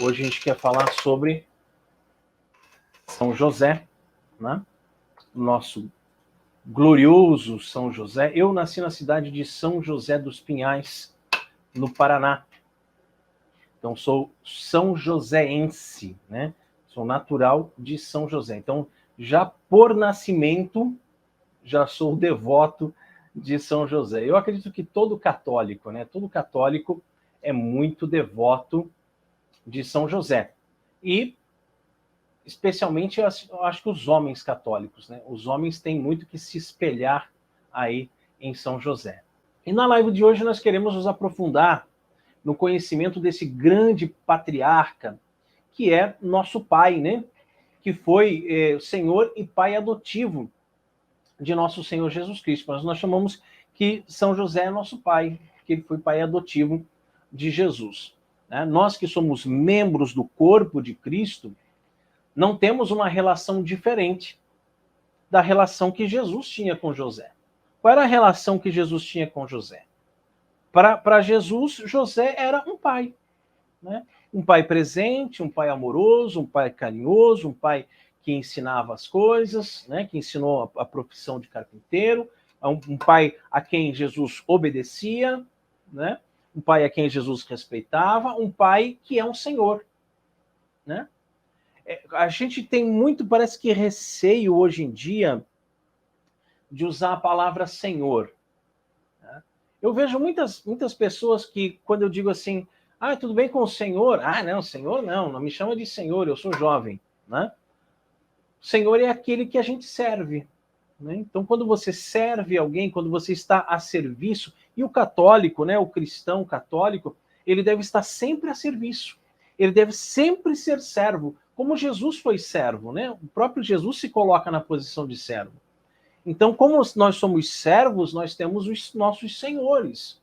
Hoje a gente quer falar sobre São José, né? Nosso glorioso São José. Eu nasci na cidade de São José dos Pinhais, no Paraná. Então, sou são joséense, né? Sou natural de São José. Então, já por nascimento, já sou devoto de São José. Eu acredito que todo católico, né? Todo católico é muito devoto de São José. E, especialmente, eu acho que os homens católicos, né? Os homens têm muito que se espelhar aí em São José. E na live de hoje nós queremos nos aprofundar no conhecimento desse grande patriarca, que é nosso pai, né? Que foi Senhor e pai adotivo de nosso Senhor Jesus Cristo. Mas nós chamamos que São José é nosso pai, que ele foi pai adotivo de Jesus. Né? Nós que somos membros do corpo de Cristo, não temos uma relação diferente da relação que Jesus tinha com José. Qual era a relação que Jesus tinha com José? Para Jesus, José era um pai. Né? Um pai presente, um pai amoroso, um pai carinhoso, um pai que ensinava as coisas, né? Que ensinou a profissão de carpinteiro, um pai a quem Jesus obedecia, né? Um pai a quem Jesus respeitava, um pai que é um senhor. Né? A gente tem muito, parece que receio hoje em dia de usar a palavra senhor. Eu vejo muitas pessoas que, quando eu digo assim, tudo bem com o senhor? Não, senhor não me chama de senhor, eu sou jovem. Né? O senhor é aquele que a gente serve. Né? Então, quando você serve alguém, quando você está a serviço, e o católico, né, o cristão católico, ele deve estar sempre a serviço. Ele deve sempre ser servo, como Jesus foi servo. Né? O próprio Jesus se coloca na posição de servo. Então, como nós somos servos, nós temos os nossos senhores.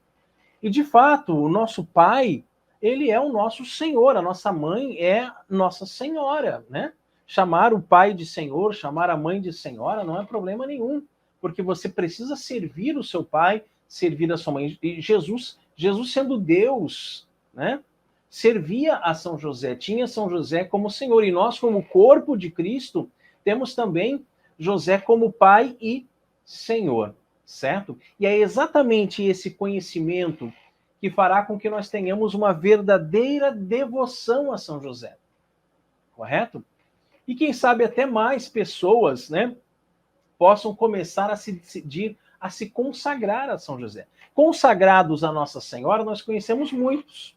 E, de fato, o nosso pai, ele é o nosso senhor, a nossa mãe é nossa senhora, né? Chamar o pai de senhor, chamar a mãe de senhora, não é problema nenhum, porque você precisa servir o seu pai, servir a sua mãe. E Jesus sendo Deus, né? Servia a São José, tinha São José como senhor. E nós, como corpo de Cristo, temos também José como pai e senhor, certo? E é exatamente esse conhecimento que fará com que nós tenhamos uma verdadeira devoção a São José, correto? E quem sabe até mais pessoas, né, possam começar a se decidir a se consagrar a São José. Consagrados a Nossa Senhora, nós conhecemos muitos.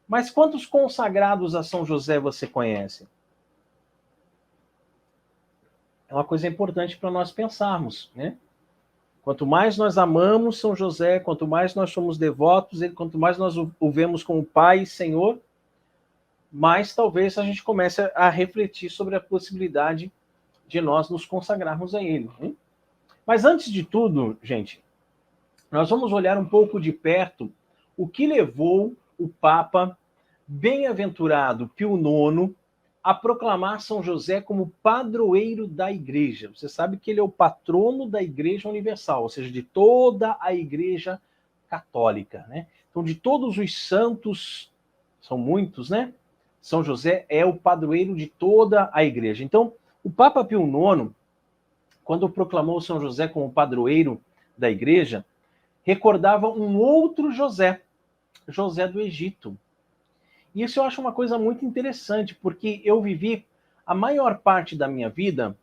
Mas quantos consagrados a São José você conhece? É uma coisa importante para nós pensarmos, né? Quanto mais nós amamos São José, quanto mais nós somos devotos, quanto mais nós o vemos como Pai e Senhor, mais talvez a gente comece a refletir sobre a possibilidade de nós nos consagrarmos a Ele. Hein? Mas antes de tudo, gente, nós vamos olhar um pouco de perto o que levou o Papa bem-aventurado Pio IX a proclamar São José como padroeiro da Igreja. Você sabe que ele é o patrono da Igreja Universal, ou seja, de toda a Igreja Católica. Né? Então, de todos os santos, são muitos, né? São José é o padroeiro de toda a Igreja. Então, o Papa Pio IX, quando proclamou São José como padroeiro da Igreja, recordava um outro José, José do Egito. E isso eu acho uma coisa muito interessante, porque eu vivi a maior parte da minha vida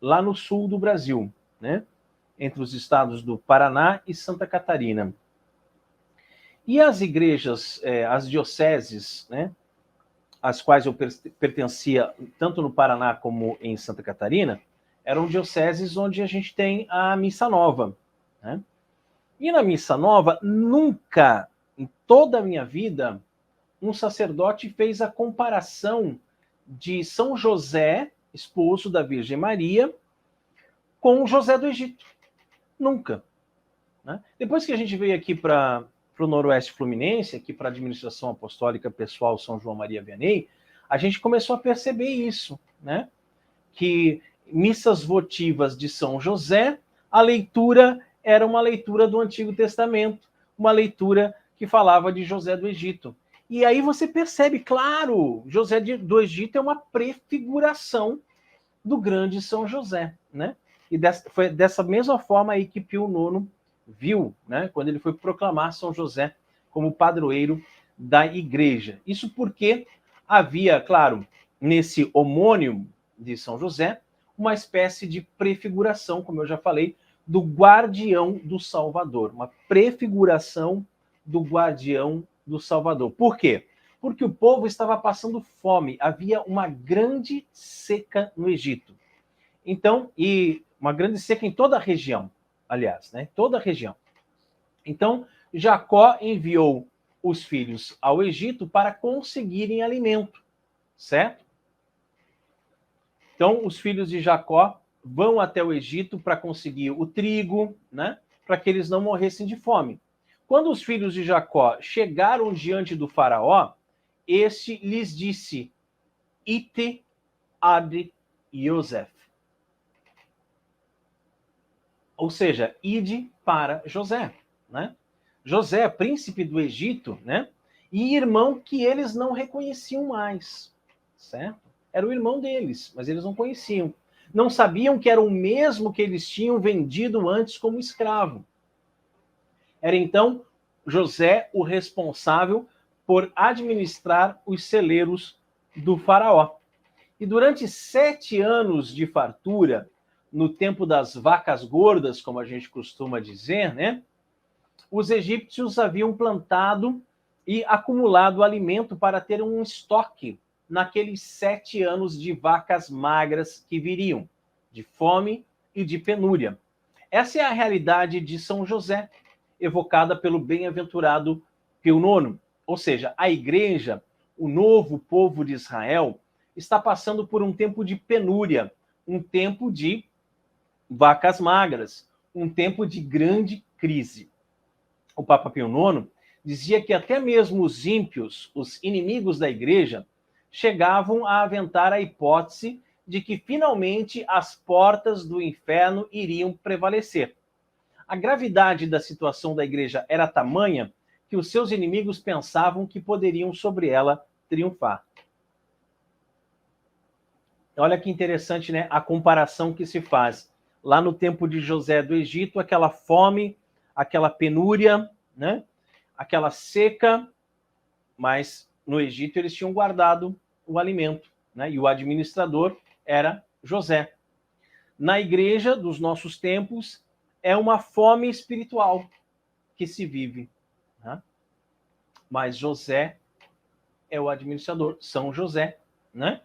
lá no sul do Brasil, né? Entre os estados do Paraná e Santa Catarina. E as igrejas, as dioceses, né, às quais eu pertencia, tanto no Paraná como em Santa Catarina, eram dioceses onde a gente tem a Missa Nova. Né? E na Missa Nova, nunca, em toda a minha vida, um sacerdote fez a comparação de São José, esposo da Virgem Maria, com José do Egito. Nunca. Né? Depois que a gente veio aqui para o Noroeste Fluminense, aqui para a Administração Apostólica Pessoal São João Maria Vianney, a gente começou a perceber isso, né? Que missas votivas de São José, a leitura era uma leitura do Antigo Testamento, uma leitura que falava de José do Egito. E aí você percebe, claro, José do Egito é uma prefiguração do grande São José, né? E foi dessa mesma forma aí que Pio IX viu, né? Quando ele foi proclamar São José como padroeiro da igreja. Isso porque havia, claro, nesse homônimo de São José, uma espécie de prefiguração, como eu já falei, do guardião do Salvador, uma prefiguração do guardião do Salvador. Por quê? Porque o povo estava passando fome, havia uma grande seca no Egito. Então, e uma grande seca em toda a região, aliás, né? Toda a região. Então, Jacó enviou os filhos ao Egito para conseguirem alimento, certo? Então, os filhos de Jacó vão até o Egito para conseguir o trigo, né? Para que eles não morressem de fome. Quando os filhos de Jacó chegaram diante do faraó, este lhes disse: Ite ad Yosef. Ou seja, ide para José, né? José, príncipe do Egito, né? E irmão que eles não reconheciam mais, certo? Era o irmão deles, mas eles não conheciam. Não sabiam que era o mesmo que eles tinham vendido antes como escravo. Era então José o responsável por administrar os celeiros do faraó. E durante 7 anos de fartura, no tempo das vacas gordas, como a gente costuma dizer, né? Os egípcios haviam plantado e acumulado alimento para ter um estoque naqueles 7 anos de vacas magras que viriam, de fome e de penúria. Essa é a realidade de São José, evocada pelo bem-aventurado Pio IX. Ou seja, a igreja, o novo povo de Israel, está passando por um tempo de penúria, um tempo de vacas magras, um tempo de grande crise. O Papa Pio IX dizia que até mesmo os ímpios, os inimigos da igreja, chegavam a aventar a hipótese de que finalmente as portas do inferno iriam prevalecer. A gravidade da situação da igreja era tamanha que os seus inimigos pensavam que poderiam sobre ela triunfar. Olha que interessante, né? A comparação que se faz. Lá no tempo de José do Egito, aquela fome, aquela penúria, né? Aquela seca, mas no Egito eles tinham guardado o alimento, né? E o administrador era José. Na igreja dos nossos tempos, é uma fome espiritual que se vive, né? Mas José é o administrador, São José, né?